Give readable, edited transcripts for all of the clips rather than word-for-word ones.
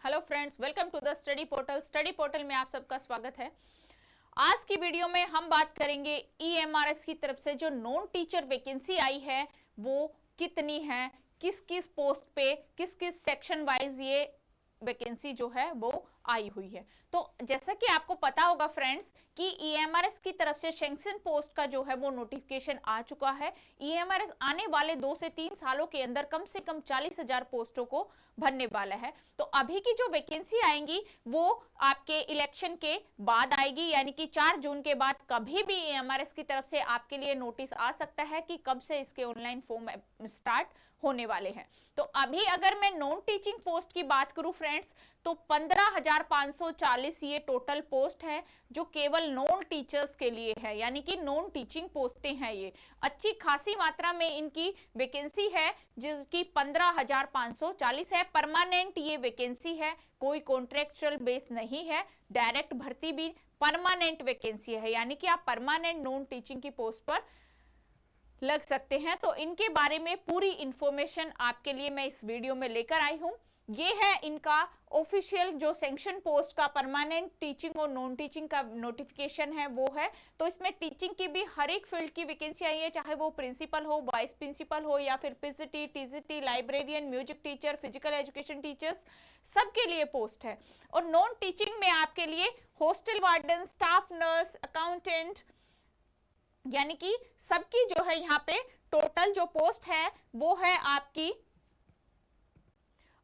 Hello friends, welcome to the study portal. Study portal में आप सबका स्वागत है। आज की वीडियो में हम बात करेंगे ईएमआरएस की तरफ से जो नॉन टीचर वैकेंसी आई है वो कितनी है, किस किस पोस्ट पे, किस किस सेक्शन वाइज ये वैकेंसी जो है वो आई हुई है। तो जैसा कि आपको पता होगा फ्रेंड्स कि ईएमआरएस की तरफ से सैंक्शन पोस्ट का जो है वो नोटिफिकेशन आ चुका है। ईएमआरएस आने वाले 2 से 3 सालों के अंदर कम से कम 40,000 पोस्टों को भरने वाला है। तो अभी की जो वैकेंसी आएंगी वो आपके इलेक्शन के बाद आएगी, यानी कि 4 जून के बाद कभी भी ईएमआरएस की तरफ से आपके लिए नोटिस आ सकता है कि कब से इसके ऑनलाइन फॉर्म स्टार्ट होने वाले हैं। तो अभी अगर मैं नॉन टीचिंग पोस्ट की बात करूं फ्रेंड्स तो 15,540 ये टोटल पोस्ट है जो केवल नॉन टीचर्स के लिए है, यानी कि नॉन टीचिंग पोस्टें हैं। ये अच्छी खासी मात्रा में इनकी वैकेंसी है जिसकी 15,540 है। परमानेंट ये वैकेंसी है, कोई कॉन्ट्रेक्चुअल बेस नहीं है, डायरेक्ट भर्ती भी परमानेंट वैकेंसी है, यानी कि आप परमानेंट नॉन टीचिंग की पोस्ट पर लग सकते हैं। तो इनके बारे में पूरी इंफॉर्मेशन आपके लिए मैं इस वीडियो में लेकर आई हूं। ये है इनका ऑफिशियल जो सैंक्शन पोस्ट का परमानेंट टीचिंग और नॉन टीचिंग का नोटिफिकेशन है वो है। तो इसमें टीचिंग की भी हर एक फील्ड की वैकेंसी आई है, चाहे वो प्रिंसिपल हो, वाइस प्रिंसिपल हो या फिर PCT, TGT, librarian, music teacher, physical education teachers, सबके लिए पोस्ट है। और नॉन टीचिंग में आपके लिए hostel warden, staff nurse, accountant, यानी कि सबकी जो है यहाँ पे टोटल जो पोस्ट है वो है आपकी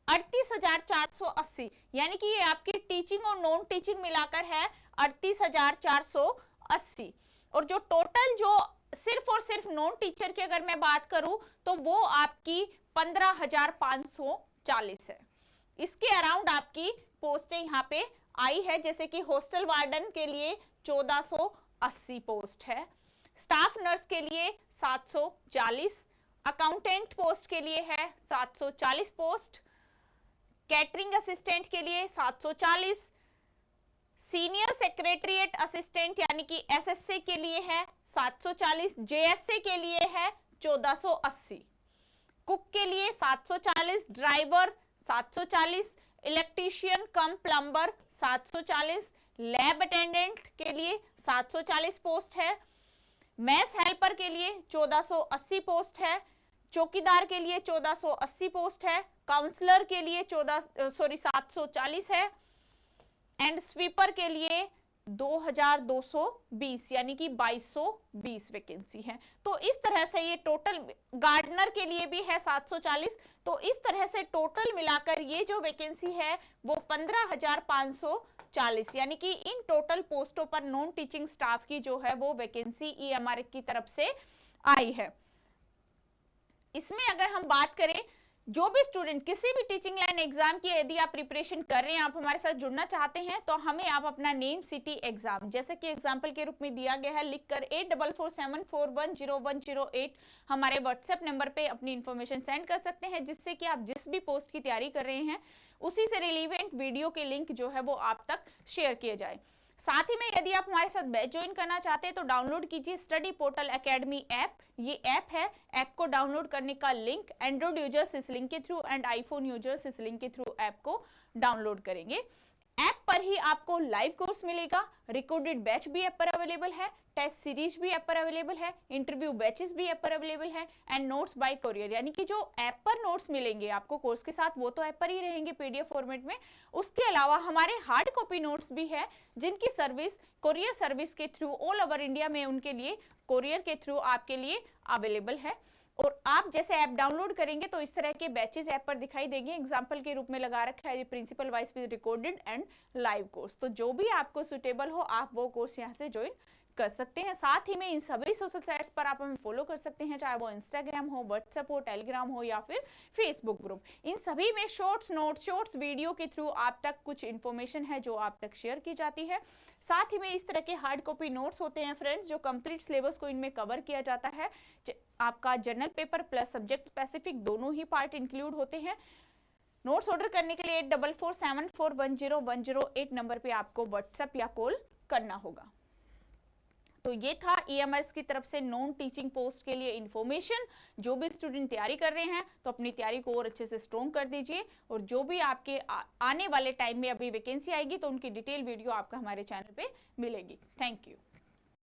38,480, यानी कि ये आपकी टीचिंग और नॉन टीचिंग मिलाकर है 38,480। और जो टोटल जो सिर्फ और सिर्फ नॉन टीचर की अगर मैं बात करूं तो वो आपकी 15,540 है। इसके अराउंड आपकी पोस्टें यहाँ पे आई है, जैसे कि हॉस्टल वार्डन के लिए 1480 पोस्ट है, स्टाफ नर्स के लिए 740, अकाउंटेंट पोस्ट के लिए है 740 पोस्ट, कैटरिंग असिस्टेंट के लिए 740, सीनियर सेक्रेटरीट असिस्टेंट यानी कि एसएससी के लिए है 740, जेएससी के लिए है 1480, कुक के लिए 740, ड्राइवर 740, इलेक्ट्रीशियन कम प्लम्बर 740, लैब अटेंडेंट के लिए 740 पोस्ट है, मैस हेल्पर के लिए 1480 पोस्ट है, चौकीदार के लिए 1480 पोस्ट है, काउंसलर के लिए 740 है, एंड स्वीपर के लिए 2220 यानी कि 2220 वैकेंसी है। तो इस तरह से ये टोटल, गार्डनर के लिए भी है 740। तो इस तरह से टोटल मिलाकर ये जो वैकेंसी है वो 15,540, यानी कि इन टोटल पोस्टों पर नॉन टीचिंग स्टाफ की जो है वो वैकेंसी ईएमआर की तरफ से आई है। इसमें अगर हम बात करें, जो भी स्टूडेंट किसी भी टीचिंग लाइन एग्जाम की यदि आप प्रिपरेशन कर रहे हैं, आप हमारे साथ जुड़ना चाहते हैं तो हमें आप अपना नेम, सिटी, एग्जाम जैसे कि एग्जाम्पल के रूप में दिया गया है लिखकर 8447410108 हमारे व्हाट्सएप नंबर पे अपनी इंफॉर्मेशन सेंड कर सकते हैं, जिससे कि आप जिस भी पोस्ट की तैयारी कर रहे हैं उसी से रिलेवेंट वीडियो के लिंक जो है वो आप तक शेयर किए जाए। साथ ही में यदि आप हमारे साथ बैच ज्वाइन करना चाहते हैं तो डाउनलोड कीजिए स्टडी पोर्टल एकेडमी ऐप। ये ऐप है, ऐप को डाउनलोड करने का लिंक एंड्रॉइड यूजर्स इस लिंक के थ्रू एंड आईफोन यूजर्स इस लिंक के थ्रू ऐप को डाउनलोड करेंगे। ऐप पर ही आपको लाइव कोर्स मिलेगा, रिकॉर्डेड बैच भी ऐप पर अवेलेबल है, टेस्ट सीरीज भी ऐप पर अवेलेबल है, इंटरव्यू बैचेस भी ऐप पर अवेलेबल है, एंड नोट्स बाय कोरियर, यानी कि जो ऐप पर नोट्स मिलेंगे आपको कोर्स के साथ वो तो ऐप पर ही रहेंगे पीडीएफ फॉर्मेट में। उसके अलावा हमारे हार्ड कॉपी नोट्स भी है जिनकी सर्विस कोरियर सर्विस के थ्रू ऑल ओवर इंडिया में उनके लिए कोरियर के थ्रू आपके लिए अवेलेबल है। और आप जैसे ऐप डाउनलोड करेंगे तो इस तरह के बैचेस ऐप पर दिखाई देंगे। एग्जांपल के रूप में लगा रखा है ये principle wise recorded and live course. तो जो भी आपको सुटेबल हो आप वो कोर्स यहाँ से ज्वाइन कर सकते हैं। साथ ही में इन सभी सोशल साइट्स पर आप हमें फॉलो कर सकते हैं, चाहे वो इंस्टाग्राम हो, व्हाट्सएप हो, टेलीग्राम हो या फिर फेसबुक ग्रुप। इन सभी में शॉर्ट्स नोट, शॉर्ट्स वीडियो के थ्रू आप तक कुछ इन्फॉर्मेशन है जो आप तक शेयर की जाती है। साथ ही में इस तरह के हार्ड कॉपी नोट्स होते हैं फ्रेंड्स, जो कंप्लीट सिलेबस को इनमें कवर किया जाता है। आपका general paper plus subject specific दोनों ही पार्ट इंक्लूड होते हैं। नोट्स ऑर्डर करने के लिए 8447410108 नंबर पे आपको व्हाट्सएप या कॉल करना होगा। तो ये था EMRS की तरफ से नॉन टीचिंग पोस्ट के लिए इंफॉर्मेशन। जो भी स्टूडेंट तैयारी कर रहे हैं तो अपनी तैयारी को और अच्छे से स्ट्रॉन्ग कर दीजिए, और जो भी आपके आने वाले टाइम में अभी वैकेंसी आएगी तो उनकी डिटेल वीडियो आपका हमारे चैनल पे मिलेगी। Thank you.